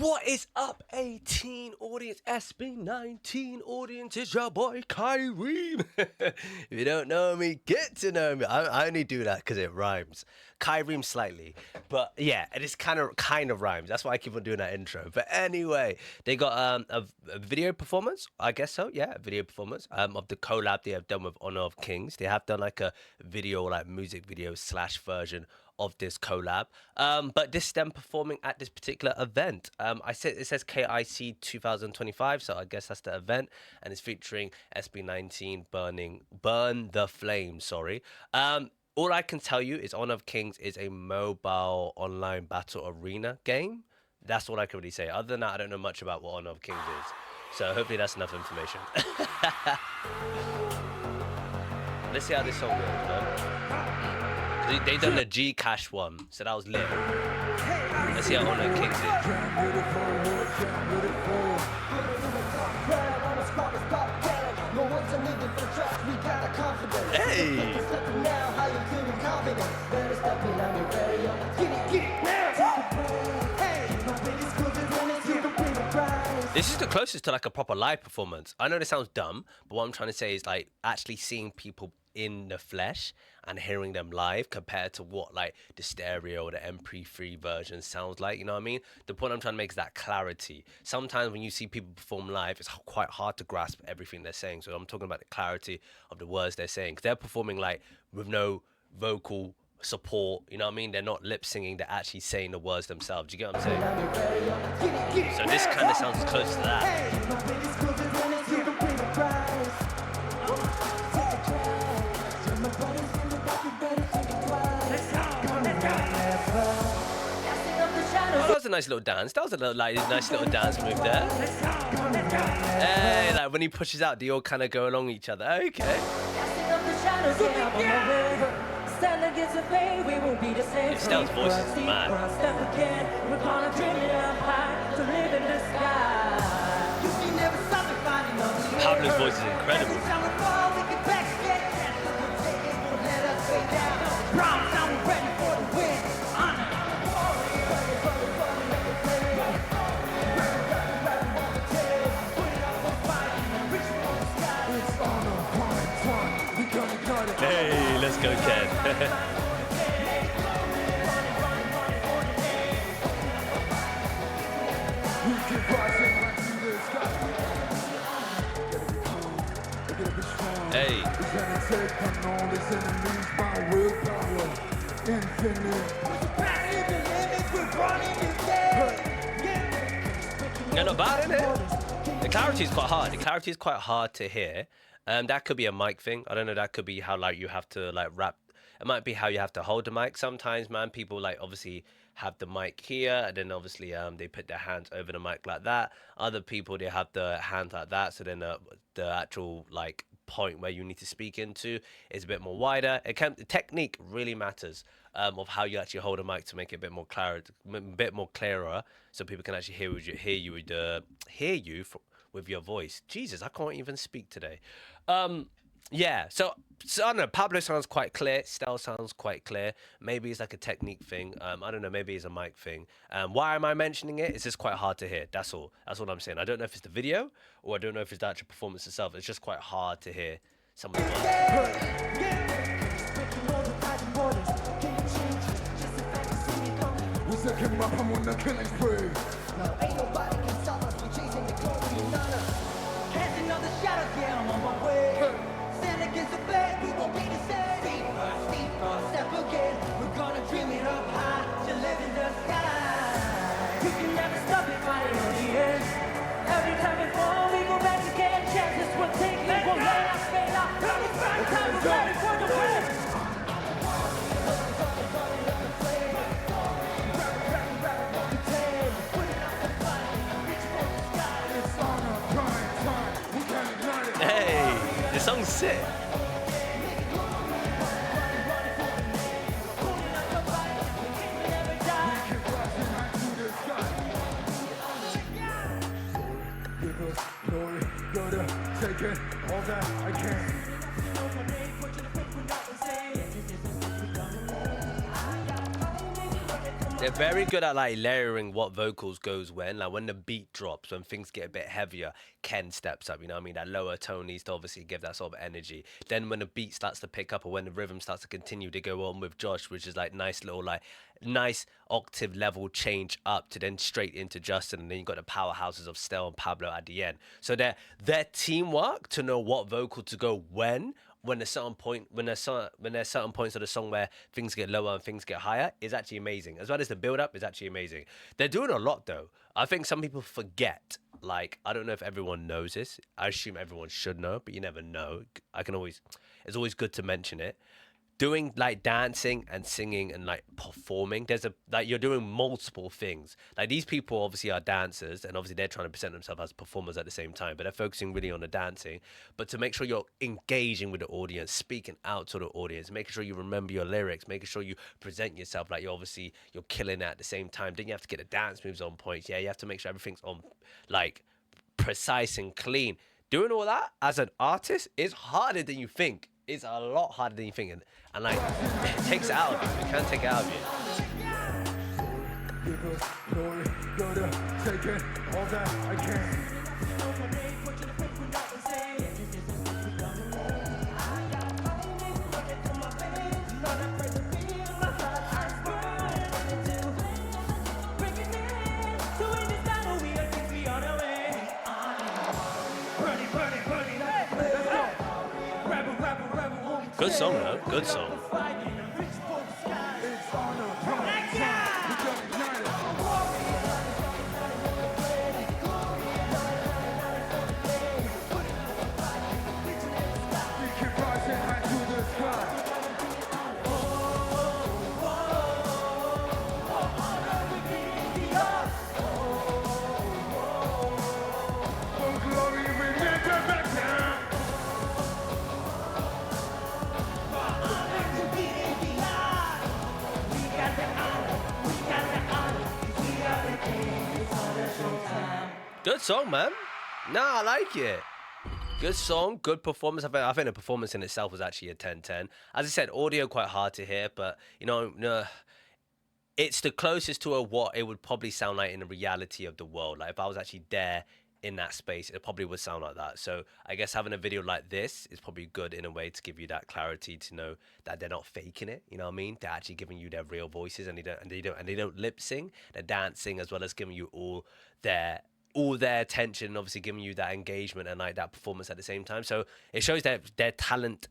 What is up, 18 audience, SB19 audience? It's your boy Kyrie. If you don't know me, get to know me. I only do that because it rhymes. Kyrie slightly, but yeah, it is kind of rhymes. That's why I keep on doing that intro. But anyway, they got a video performance. I guess so. Yeah, a video performance of the collab they have done with Honor of Kings. They have done like a video, like music video / version of this collab, but this is them performing at this particular event. It says KIC 2025, so I guess that's the event, and it's featuring SB19 Burn the Flame. Sorry. All I can tell you is Honor of Kings is a mobile online battle arena game. That's all I can really say. Other than that, I don't know much about what Honor of Kings is. So hopefully that's enough information. Let's see how this song goes, man. They done the G Cash one, so that was lit. Let's see how Honor of Kings is. Hey! This is the closest to like a proper live performance. I know this sounds dumb, but what I'm trying to say is like actually seeing people in the flesh and hearing them live compared to what like the stereo or the MP3 version sounds like, you know what I mean? The point I'm trying to make is that clarity. Sometimes when you see people perform live, it's quite hard to grasp everything they're saying. So I'm talking about the clarity of the words they're saying, because they're performing like with no vocal support, you know what I mean? They're not lip singing, they're actually saying the words themselves. Do you get what I'm saying? So this kind of sounds close to that. Oh, that was a nice little dance. That was a nice little dance move there. Hey, like when he pushes out, they all kind of go along each other. Okay. Estelle's voice is mad. Pablo's voice is incredible. Hey, let's go, Ken. Hey. You're not bad, innit? The clarity is quite hard. The clarity is quite hard to hear. That could be a mic thing. I don't know. That could be how like you have to like rap. It might be how you have to hold the mic. Sometimes, man, people like obviously have the mic here, and then obviously they put their hands over the mic like that. Other people, they have the hands like that, so then the actual like point where you need to speak into is a bit more wider. The technique really matters of how you actually hold a mic to make it a bit more clearer, so people can actually hear you with your voice. Jesus, I can't even speak today. Yeah, so I don't know, Pablo sounds quite clear, Stell sounds quite clear. Maybe it's like a technique thing. I don't know, maybe it's a mic thing. Why am I mentioning it? It's just quite hard to hear. That's all I'm saying. I don't know if it's the video or I don't know if it's the actual performance itself. It's just quite hard to hear some of the words. Hey, the song's sick. All that I can. They're very good at like layering what vocals goes when. Like when the beat drops, when things get a bit heavier, Ken steps up. You know what I mean? That lower tone needs to obviously give that sort of energy. Then when the beat starts to pick up, or when the rhythm starts to continue to go on with Josh, which is like nice little like nice octave level change up to then straight into Justin, and then you got the powerhouses of Stel and Pablo at the end. So their teamwork to know what vocal to go when there's certain point when there's certain points of the song where things get lower and things get higher is actually amazing. As well as the build up is actually amazing. They're doing a lot though. I think some people forget. Like I don't know if everyone knows this. I assume everyone should know, but you never know. It's always good to mention it. Doing like dancing and singing and like performing, there's a like you're doing multiple things. Like these people obviously are dancers and obviously they're trying to present themselves as performers at the same time, but they're focusing really on the dancing. But to make sure you're engaging with the audience, speaking out to the audience, making sure you remember your lyrics, making sure you present yourself like you're killing it at the same time. Then you have to get the dance moves on point. Yeah, you have to make sure everything's on like precise and clean. Doing all that as an artist is harder than you think. It's a lot harder than you think, and like it takes it out of you. It can take it out of you. Good song though. Good song. Good song, man. Nah, I like it. Good song, good performance. I think the performance in itself was actually a 10-10. As I said, audio quite hard to hear, but you know, it's the closest to what it would probably sound like in the reality of the world. Like if I was actually there in that space, it probably would sound like that. So I guess having a video like this is probably good in a way to give you that clarity to know that they're not faking it. You know what I mean? They're actually giving you their real voices, and they don't lip sync. They're dancing as well as giving you all their attention, and obviously giving you that engagement and like that performance at the same time. So it shows their talent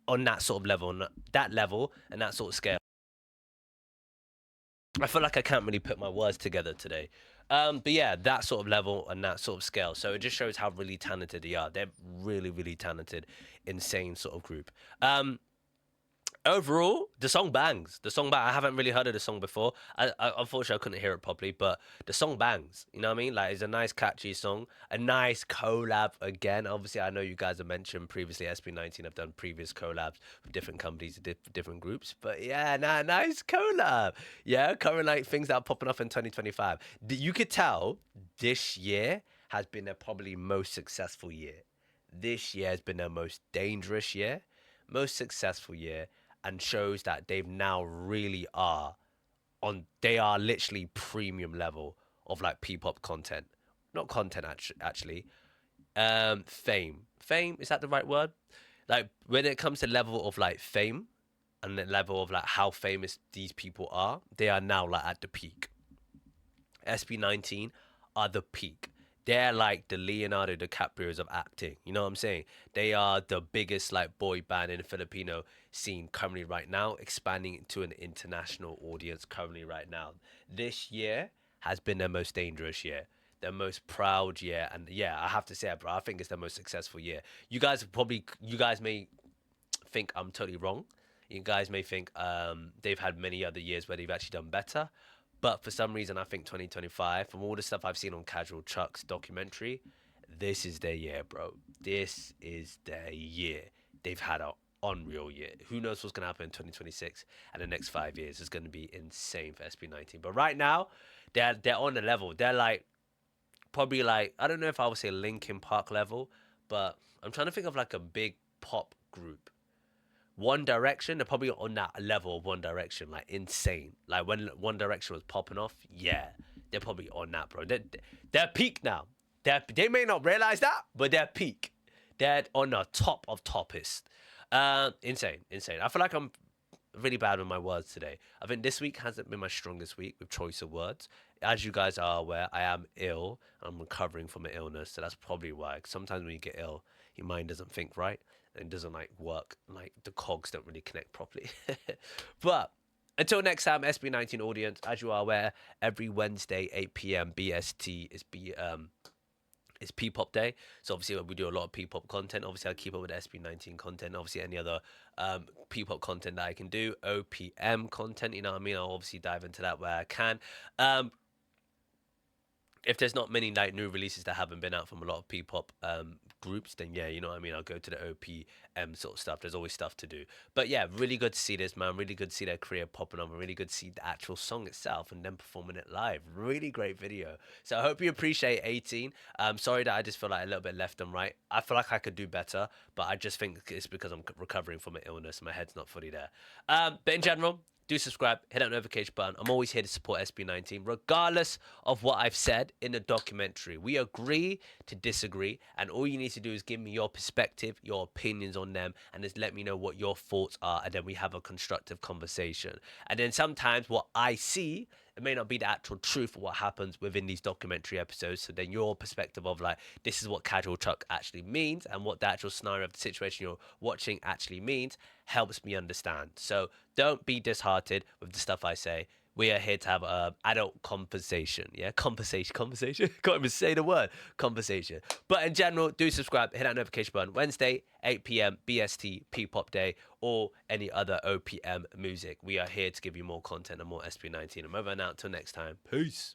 on that sort of level, on that level and that sort of scale. I feel like I can't really put my words together today. But yeah, that sort of level and that sort of scale. So it just shows how really talented they are. They're really, really talented, insane sort of group. Overall, the song bangs. I haven't really heard of the song before. I unfortunately I couldn't hear it properly, but the song bangs. You know what I mean? Like it's a nice catchy song, a nice collab again. Obviously, I know you guys have mentioned previously SB19 have done previous collabs with different companies, different groups. But yeah, nice collab. Yeah, current like things that are popping up in 2025. You could tell this year has been their probably most successful year. This year has been their most dangerous year, most successful year, and shows that they've now really they are literally premium level of like P-pop content. Not content actually. Fame, is that the right word? Like when it comes to level of like fame and the level of like how famous these people are, they are now like at the peak. SB19 are the peak. They're like the Leonardo DiCaprios of acting. You know what I'm saying? They are the biggest like boy band in the Filipino scene currently right now, expanding into an international audience currently right now. This year has been their most dangerous year, their most proud year, and yeah, I have to say it, bro. I think it's their most successful year. You guys may think I'm totally wrong. You guys may think they've had many other years where they've actually done better. But for some reason, I think 2025, from all the stuff I've seen on Casual Chuck's documentary, this is their year, bro. This is their year. They've had an unreal year. Who knows what's going to happen in 2026 and the next 5 years is going to be insane for SB19. But right now, they're on the level. They're like, probably like, I don't know if I would say Linkin Park level, but I'm trying to think of like a big pop group One Direction, they're probably on that level of One Direction, like insane. Like when One Direction was popping off, yeah, they're probably on that, bro. They're peak now. They may not realize that, but they're peak. They're on the top of toppest. Insane, insane. I feel like I'm really bad with my words today. I think this week hasn't been my strongest week with choice of words. As you guys are aware, I am ill. I'm recovering from an illness, so that's probably why. Sometimes when you get ill, your mind doesn't think right and doesn't like work. Like the cogs don't really connect properly. But until next time, SB19 audience, as you are aware, every Wednesday 8 p.m. BST is P-pop day. So obviously we do a lot of P-pop content. Obviously I keep up with SB19 content. Obviously any other P-pop content that I can do, OPM content, you know what I mean? I'll obviously dive into that where I can. If there's not many like new releases that haven't been out from a lot of P-pop groups, then yeah, you know what I mean, I'll go to the OPM sort of stuff. There's always stuff to do. But yeah, really good to see this, man. Really good to see their career popping up. Really good to see the actual song itself and then performing it live. Really great video. So I hope you appreciate 18. Sorry that I just feel like a little bit left and right. I feel like I could do better, but I just think it's because I'm recovering from an illness. My head's not fully there. But in general, do subscribe, hit that notification button. I'm always here to support SB19, regardless of what I've said in the documentary. We agree to disagree, and all you need to do is give me your perspective, your opinions on them, and just let me know what your thoughts are, and then we have a constructive conversation. And then sometimes what I see, it may not be the actual truth of what happens within these documentary episodes. So then your perspective of like, this is what casual Chuck actually means and what the actual scenario of the situation you're watching actually means helps me understand. So don't be disheartened with the stuff I say. We are here to have adult conversation. Yeah, conversation. Can't even say the word conversation. But in general, do subscribe, hit that notification button. Wednesday, 8 p.m. BST, P-pop day, or any other OPM music. We are here to give you more content and more SB19. I'm over and out. Till next time. Peace.